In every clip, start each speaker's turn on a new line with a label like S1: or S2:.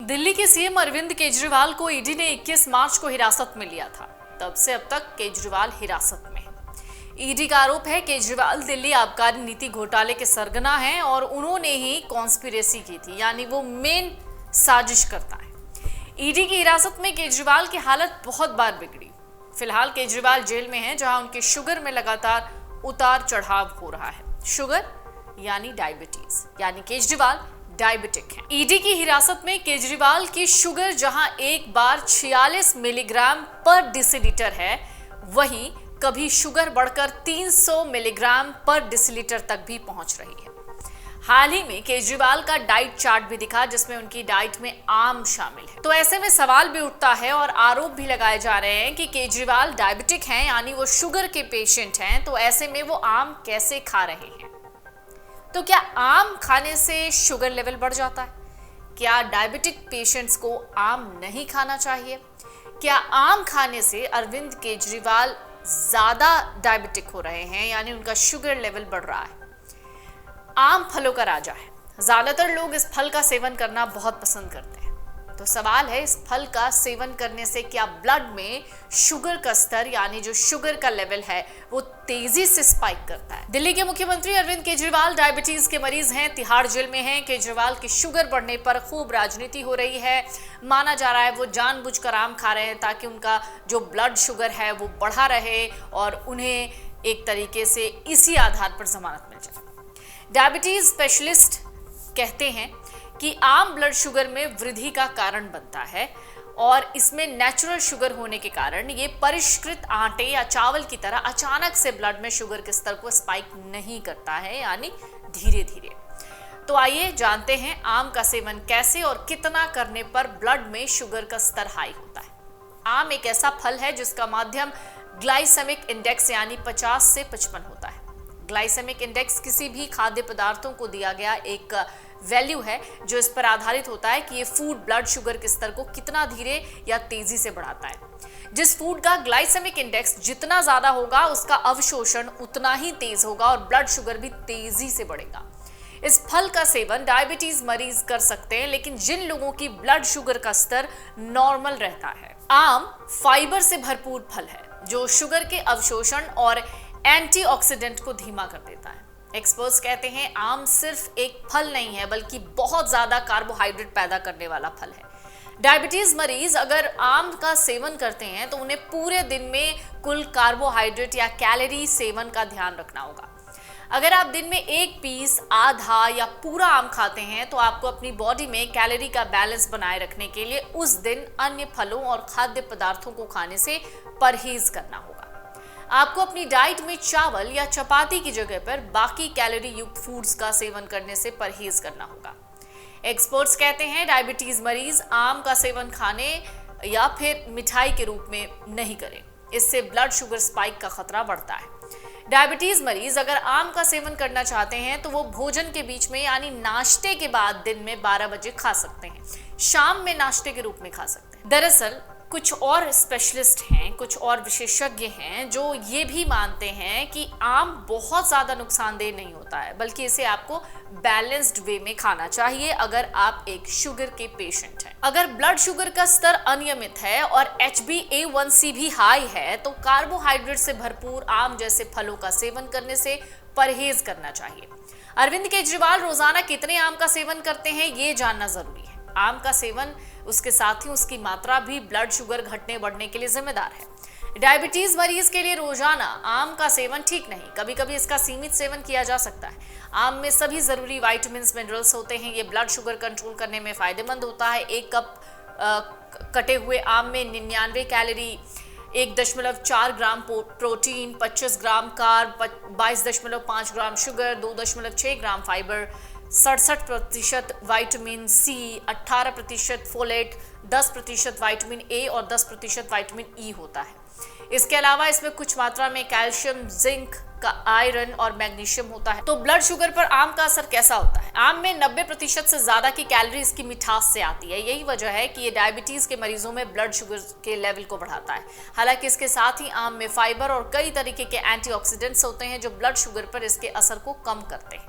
S1: दिल्ली के सीएम अरविंद केजरीवाल को ईडी ने 21 मार्च को हिरासत में लिया था। तब से अब तक केजरीवाल हिरासत में है। ईडी का आरोप है केजरीवाल दिल्ली आबकारी नीति घोटाले के सरगना हैं और उन्होंने ही कॉन्स्पिरेसी की थी, यानी वो मेन साजिश करता है। ईडी की हिरासत में केजरीवाल की हालत बहुत बार बिगड़ी। फिलहाल केजरीवाल जेल में हैं, जहां उनके शुगर में लगातार उतार चढ़ाव हो रहा है। शुगर यानी डायबिटीज, यानी केजरीवाल डायबिटिक है। ईडी की हिरासत में केजरीवाल की शुगर जहां एक बार 46 मिलीग्राम पर डेसीलीटर है, वहीं कभी शुगर बढ़कर 300 मिलीग्राम पर डेसीलीटर तक भी पहुंच रही है। हाल ही में केजरीवाल का डाइट चार्ट भी दिखा, जिसमें उनकी डाइट में आम शामिल है। तो ऐसे में सवाल भी उठता है और आरोप भी लगाए जा रहे हैं कि केजरीवाल डायबिटिक हैं, यानी वो शुगर के पेशेंट हैं, तो ऐसे में वो आम कैसे खा रहे हैं। तो क्या आम खाने से शुगर लेवल बढ़ जाता है? क्या डायबिटिक पेशेंट्स को आम नहीं खाना चाहिए? क्या आम खाने से अरविंद केजरीवाल ज्यादा डायबिटिक हो रहे हैं, यानी उनका शुगर लेवल बढ़ रहा है? आम फलों का राजा है। ज्यादातर लोग इस फल का सेवन करना बहुत पसंद करते हैं। तो सवाल है, इस फल का सेवन करने से क्या ब्लड में शुगर का स्तर, यानी जो शुगर का लेवल है, वो तेजी से स्पाइक करता है? दिल्ली के मुख्यमंत्री अरविंद केजरीवाल डायबिटीज के मरीज हैं, तिहाड़ जेल में हैं। केजरीवाल की शुगर बढ़ने पर खूब राजनीति हो रही है। माना जा रहा है वो जानबूझकर आम खा रहे हैं ताकि उनका जो ब्लड शुगर है वो बढ़ा रहे और उन्हें एक तरीके से इसी आधार पर जमानत मिल जाए। डायबिटीज स्पेशलिस्ट कहते हैं कि आम ब्लड शुगर में वृद्धि का कारण बनता है और इसमें नेचुरल शुगर होने के कारण ये परिष्कृत आटे या चावल की तरह अचानक से ब्लड में शुगर के स्तर को स्पाइक नहीं करता है, यानी धीरे धीरे। तो आइए जानते हैं आम का सेवन कैसे और कितना करने पर ब्लड में शुगर का स्तर हाई होता है। आम एक ऐसा फल है जिसका माध्यम ग्लाइसेमिक इंडेक्स यानी 50 से 55 होता है। ग्लाइसेमिक इंडेक्स किसी भी खाद्य पदार्थों को दिया गया एक वैल्यू है जो इस पर आधारित होता है कि ये फूड ब्लड शुगर के स्तर को कितना धीरे या तेजी से बढ़ाता है। जिस फूड का ग्लाइसेमिक इंडेक्स जितना ज्यादा होगा, उसका अवशोषण उतना ही तेज होगा और ब्लड शुगर भी तेजी से बढ़ेगा। इस फल का सेवन डायबिटीज मरीज कर सकते हैं, लेकिन जिन लोगों की ब्लड शुगर का स्तर नॉर्मल रहता है। आम फाइबर से भरपूर फल है जो शुगर के अवशोषण और एंटीऑक्सीडेंट को धीमा कर देता है। एक्सपर्ट्स कहते हैं आम सिर्फ एक फल नहीं है, बल्कि बहुत ज्यादा कार्बोहाइड्रेट पैदा करने वाला फल है। डायबिटीज मरीज अगर आम का सेवन करते हैं तो उन्हें पूरे दिन में कुल कार्बोहाइड्रेट या कैलोरी सेवन का ध्यान रखना होगा। अगर आप दिन में एक पीस, आधा या पूरा आम खाते हैं तो आपको अपनी बॉडी में कैलोरी का बैलेंस बनाए रखने के लिए उस दिन अन्य फलों और खाद्य पदार्थों को खाने से परहेज करना होगा। आपको अपनी डाइट में चावल या चपाती की जगह पर बाकी कैलोरी युक्त फूड्स का सेवन करने से परहेज करना होगा। एक्सपर्ट्स कहते हैं डायबिटीज मरीज आम का सेवन खाने या फिर मिठाई के रूप में नहीं करें, इससे ब्लड शुगर स्पाइक का खतरा बढ़ता है। डायबिटीज मरीज अगर आम का सेवन करना चाहते हैं तो वो भोजन के बीच में, यानी नाश्ते के बाद दिन में 12 बजे खा सकते हैं, शाम में नाश्ते के रूप में खा सकते हैं। दरअसल कुछ और स्पेशलिस्ट हैं, कुछ और विशेषज्ञ हैं जो ये भी मानते हैं कि आम बहुत ज़्यादा नुकसानदेह नहीं होता है, बल्कि इसे आपको बैलेंस्ड वे में खाना चाहिए अगर आप एक शुगर के पेशेंट हैं। अगर ब्लड शुगर का स्तर अनियमित है और HbA1c भी हाई है तो कार्बोहाइड्रेट से भरपूर आम जैसे फलों का सेवन करने से परहेज करना चाहिए। अरविंद केजरीवाल रोजाना कितने आम का सेवन करते हैं, ये जानना जरूरी है। आम का सेवन, उसके साथ ही उसकी मात्रा भी ब्लड शुगर घटने बढ़ने के लिए जिम्मेदार है। डायबिटीज मरीज के लिए रोजाना आम का सेवन ठीक नहीं, कभी कभी इसका सीमित सेवन किया जा सकता है। आम में सभी जरूरी विटामिन्स, मिनरल्स होते हैं। ये ब्लड शुगर कंट्रोल करने में फायदेमंद होता है। एक कप कटे हुए आम में 99 calorie, 1.4 gram protein, 25 gram carb, 22.5 gram sugar, 2.6 gram fibre, 67% vitamin C, 18% folate, 10% vitamin A और 10% विटामिन ई होता है। इसके अलावा इसमें कुछ मात्रा में कैल्शियम, जिंक का आयरन और मैग्नीशियम होता है। तो ब्लड शुगर पर आम का असर कैसा होता है? आम में 90% से ज्यादा की कैलोरी इसकी मिठास से आती है। यही वजह है कि ये डायबिटीज के मरीजों में ब्लड शुगर के लेवल को बढ़ाता है। हालांकि इसके साथ ही आम में फाइबर और कई तरीके के एंटीऑक्सीडेंट्स होते हैं जो ब्लड शुगर पर इसके असर को कम करते हैं।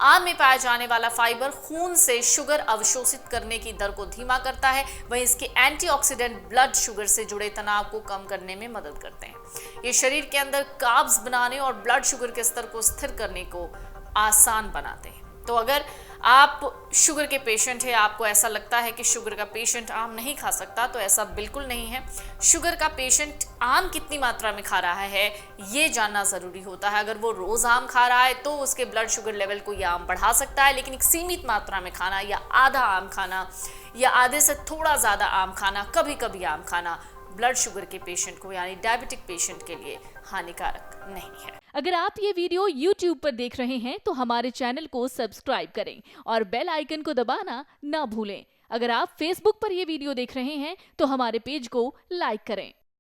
S1: आम में पाया जाने वाला फाइबर खून से शुगर अवशोषित करने की दर को धीमा करता है, वहीं इसके एंटीऑक्सीडेंट ब्लड शुगर से जुड़े तनाव को कम करने में मदद करते हैं। ये शरीर के अंदर कार्ब्स बनाने और ब्लड शुगर के स्तर को स्थिर करने को आसान बनाते हैं। तो अगर आप शुगर के पेशेंट हैं, आपको ऐसा लगता है कि शुगर का पेशेंट आम नहीं खा सकता, तो ऐसा बिल्कुल नहीं है। शुगर का पेशेंट आम कितनी मात्रा में खा रहा है ये जानना ज़रूरी होता है। अगर वो रोज़ आम खा रहा है तो उसके ब्लड शुगर लेवल को ये आम बढ़ा सकता है, लेकिन एक सीमित मात्रा में खाना या आधा आम खाना या आधे से थोड़ा ज़्यादा आम खाना, कभी कभी आम खाना ब्लड शुगर के पेशेंट को यानी डायबिटिक पेशेंट के लिए हानिकारक नहीं है।
S2: अगर आप ये वीडियो YouTube पर देख रहे हैं तो हमारे चैनल को सब्सक्राइब करें और बेल आइकन को दबाना ना भूलें। अगर आप Facebook पर ये वीडियो देख रहे हैं तो हमारे पेज को लाइक करें।